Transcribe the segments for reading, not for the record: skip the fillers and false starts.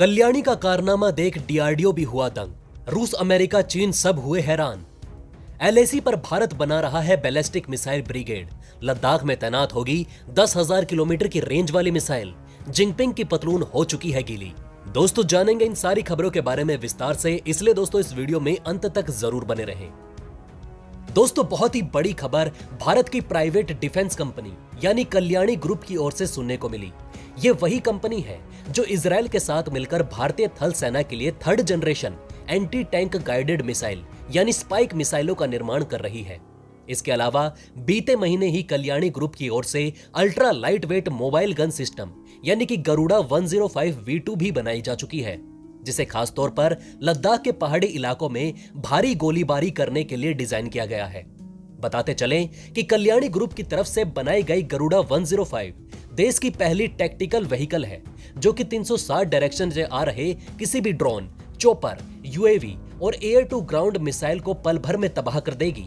कल्याणी का कारनामा देख डीआरडीओ भी हुआ दंग। रूस, अमेरिका, चीन सब हुए हैरान। एलएसी पर भारत बना रहा है बैलिस्टिक मिसाइल ब्रिगेड। लद्दाख में तैनात होगी 10,000 किलोमीटर की रेंज वाली मिसाइल। जिनपिंग की पतलून हो चुकी है गीली। दोस्तों, जानेंगे इन सारी खबरों के बारे में विस्तार से, इसलिए दोस्तों इस वीडियो में अंत तक जरूर बने रहें। दोस्तों, बहुत ही बड़ी खबर भारत की प्राइवेट डिफेंस कंपनी यानी कल्याणी ग्रुप की ओर से सुनने को मिली। ये वही कंपनी है जो इजराइल के साथ मिलकर भारतीय थल सेना के लिए 3rd generation anti tank guided missile यानी स्पाइक मिसाइलों का निर्माण कर रही है। इसके अलावा बीते महीने ही कल्याणी ग्रुप की ओर से ultra light weight mobile gun system यानी कि गरुड़ा 105V2 भी बनाई जा चुकी है, जिसे खासतौर पर लद्दाख के पहाड़ी इलाकों में भारी गोलीबारी करने के लिए डिजाइन किया गया है। बताते चलें कि कल्याणी ग्रुप की तरफ से बनाई गई गरुड़ा 105 देश की पहली टैक्टिकल व्हीकल है जो कि 360 डायरेक्शन से आ रहे किसी भी ड्रोन, चोपर, यूएवी और एयर टू ग्राउंड मिसाइल को पल भर में तबाह कर देगी।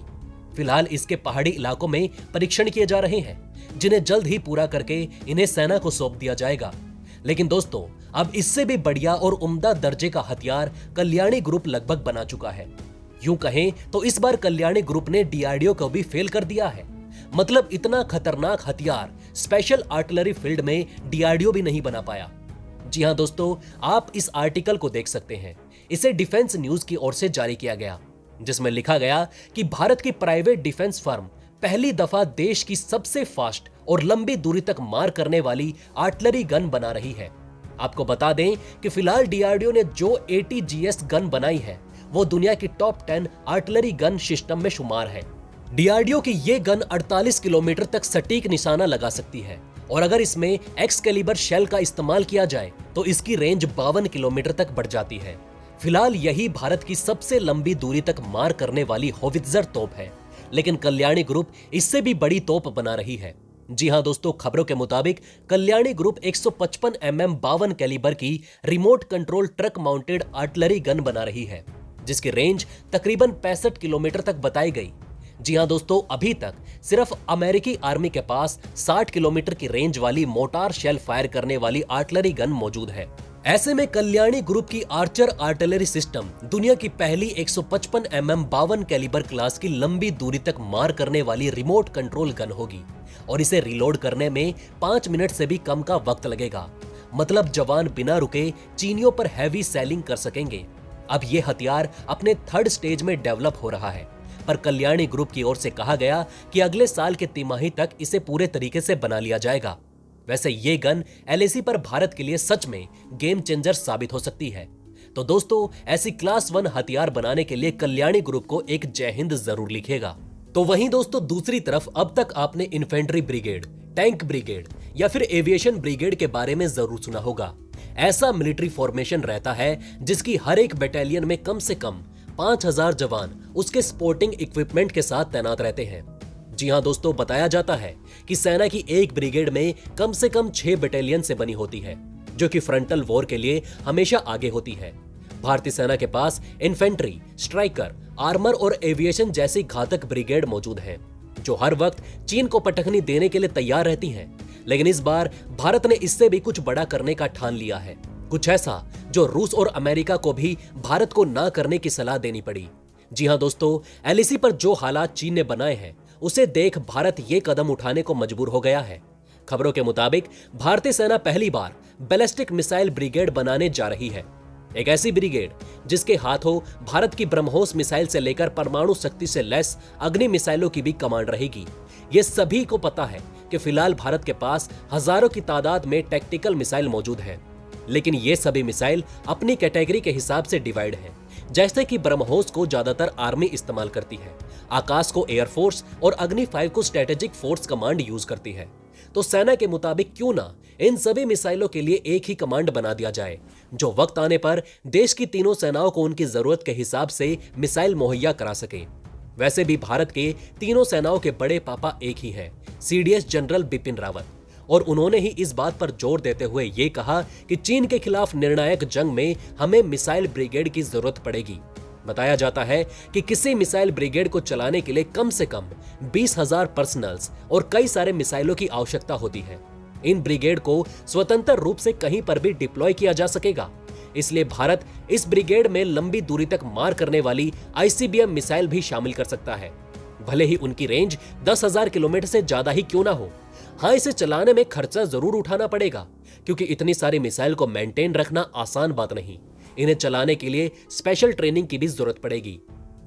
फिलहाल इसके पहाड़ी इलाकों में परीक्षण किए जा रहे हैं, जिन्हें जल्द ही पूरा करके इन्हें सेना को सौंप दिया जाएगा। लेकिन दोस्तों, अब इससे भी बढ़िया और उम्दा दर्जे का हथियार कल्याणी ग्रुप लगभग बना चुका है। यूं कहें तो इस बार कल्याणी ग्रुप ने डीआरडीओ को भी फेल कर दिया है। मतलब इतना खतरनाक हथियार स्पेशल आर्टिलरी फील्ड में डीआरडीओ भी नहीं बना पाया। जी हां दोस्तों, आप इस आर्टिकल को देख सकते हैं। इसे डिफेंस न्यूज की ओर से जारी किया गया, जिसमें लिखा गया कि भारत की प्राइवेट डिफेंस फर्म पहली दफा देश की सबसे फास्ट और लंबी दूरी तक मार करने वाली आर्टिलरी गन बना रही है। आपको बता दें कि फिलहाल डीआरडीओ ने जो ATGS गन बनाई है वो दुनिया की टॉप 10 आर्टिलरी गन सिस्टम में शुमार है। डीआरडीओ की ये गन 48 किलोमीटर तक सटीक निशाना लगा सकती है और अगर इसमें एक्सकैलिबर शेल का इस्तेमाल किया जाए तो इसकी रेंज 52 किलोमीटर तक बढ़ जाती है। फिलहाल यही भारत की सबसे लंबी दूरी तक मार करने वाली होवित्जर तोप है, लेकिन कल्याणी ग्रुप इससे भी बड़ी तोप बना रही है। जी हां दोस्तों, खबरों के मुताबिक कल्याणी ग्रुप 155 mm 52 कैलिबर की remote control truck mounted artillery gun बना रही है, जिसकी रेंज तकरीबन 65 किलोमीटर तक बताई गई। जी हां दोस्तों, अभी तक सिर्फ अमेरिकी आर्मी के पास 60 किलोमीटर की रेंज वाली मोटार शेल फायर करने वाली आर्टिलरी गन मौजूद है। ऐसे में कल्याणी ग्रुप की आर्चर आर्टिलरी सिस्टम दुनिया की पहली 155 mm 52 कैलिबर क्लास की लंबी दूरी तक मार करने वाली रिमोट कंट्रोल गन होगी और इसे रिलोड करने में 5 मिनट से भी कम का वक्त लगेगा। मतलब जवान बिना रुके चीनियों पर हैवी सेलिंग कर सकेंगे। अब ये हथियार अपने 3rd स्टेज में डेवलप हो रहा है, पर कल्याणी ग्रुप की ओर से कहा गया कि अगले साल के तिमाही तक इसे पूरे तरीके से बना लिया जाएगा। वैसे ये गन एलएसी पर भारत के लिए सच में गेम चेंजर साबित हो सकती है। तो दोस्तों, ऐसी क्लास 1 हथियार बनाने के लिए कल्याणी ग्रुप को एक जय हिंद जरूर लिखेगा। तो वहीं दोस्तों, दूसरी तरफ अब तक आपने इन्फेंट्री ब्रिगेड, टैंक ब्रिगेड या फिर एविएशन ब्रिगेड के बारे में जरूर सुना होगा। ऐसा मिलिट्री फॉर्मेशन रहता है जिसकी हर एक बटालियन में कम से कम 5000 जवान उसके स्पोर्टिंग इक्विपमेंट के साथ तैनात रहते हैं। जी हां दोस्तों, बताया जाता है कि सेना की एक ब्रिगेड में कम से कम 6 बटालियन से बनी होती है, जो कि फ्रंटल वॉर के लिए हमेशा आगे होती है। भारतीय सेना के पास इन्फेंट्री, स्ट्राइकर, आर्मर और एविएशन जैसी घातक ब्रिगेड मौजूद है, जो हर वक्त चीन को पटखनी देने के लिए तैयार रहती हैं। लेकिन इस बार भारत ने इससे भी कुछ बड़ा करने का ठान लिया है, कुछ ऐसा जो रूस और अमेरिका को भी भारत को ना करने की सलाह देनी पड़ी। जी हां दोस्तों, एलएसी पर जो हालात चीन ने बनाए हैं उसे देख भारत ये कदम उठाने को मजबूर हो गया है। खबरों के मुताबिक भारतीय सेना पहली बार बैलिस्टिक मिसाइल ब्रिगेड बनाने जा रही है। एक ऐसी ब्रिगेड जिसके हाथों भारत की ब्रह्मोस मिसाइल से लेकर परमाणु शक्ति से लैस अग्नि मिसाइलों की भी कमांड रहेगी। ये सभी को पता है कि फिलहाल भारत के पास हजारों की तादाद में टैक्टिकल मिसाइल मौजूद है, लेकिन ये सभी मिसाइल अपनी कैटेगरी के हिसाब से डिवाइड हैं। जैसे कि ब्रह्मोस को ज्यादातर आर्मी इस्तेमाल करती है, आकाश को एयरफोर्स और अग्नि 5 को स्ट्रेटेजिक फोर्स कमांड यूज करती है। तो सेना के मुताबिक क्यों ना इन सभी मिसाइलों के लिए एक ही कमांड बना दिया जाए, जो वक्त आने पर देश की तीनों सेनाओं को उनकी जरूरत के हिसाब से मिसाइल मुहैया करा सके। वैसे भी भारत के तीनों सेनाओं के बड़े पापा एक ही हैं, CDS जनरल बिपिन रावत, और उन्होंने ही इस बात पर जोर देते हुए ये कहा कि चीन के खिलाफ निर्णायक जंग में हमें मिसाइल ब्रिगेड की जरूरत पड़ेगी। बताया जाता है कि किसी मिसाइल ब्रिगेड को चलाने के लिए कम से कम 20,000 पर्सनल्स और कई सारे मिसाइलों की आवश्यकता होती है। इन ब्रिगेड को स्वतंत्र रूप से कहीं पर भी डिप्लॉय किया जा सकेगा। इसलिए भारत इस ब्रिगेड में लंबी दूरी तक मार करने वाली आईसीबीएम मिसाइल भी शामिल कर सकता है, भले ही उनकी रेंज 10,000 किलोमीटर से ज्यादा ही क्यों ना हो। हाँ, इसे चलाने में खर्चा जरूर उठाना पड़ेगा, क्योंकि इतनी सारी मिसाइल को मेंटेन रखना आसान बात नहीं। इन्हें चलाने के लिए स्पेशल ट्रेनिंग की भी जरूरत पड़ेगी।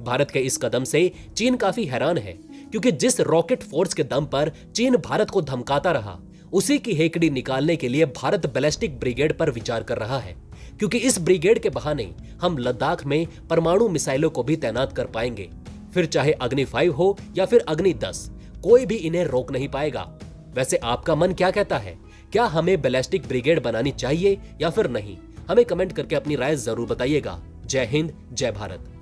भारत के इस कदम से चीन काफी हैरान है, क्योंकि जिस रॉकेट फोर्स के दम पर चीन भारत को धमकाता रहा, उसी की हेकड़ी निकालने के लिए भारत बैलिस्टिक ब्रिगेड पर विचार कर रहा है, क्योंकि इस ब्रिगेड के बहाने हम लद्दाख में परमाणु मिसाइलों को भी तैनात कर पाएंगे। फिर चाहे अग्नि 5 हो या फिर अग्नि 10, कोई भी इन्हें रोक नहीं पाएगा। वैसे आपका मन क्या कहता है? क्या हमें बैलिस्टिक ब्रिगेड बनानी चाहिए या फिर नहीं? हमें कमेंट करके अपनी राय जरूर बताइएगा। जय हिंद, जय भारत।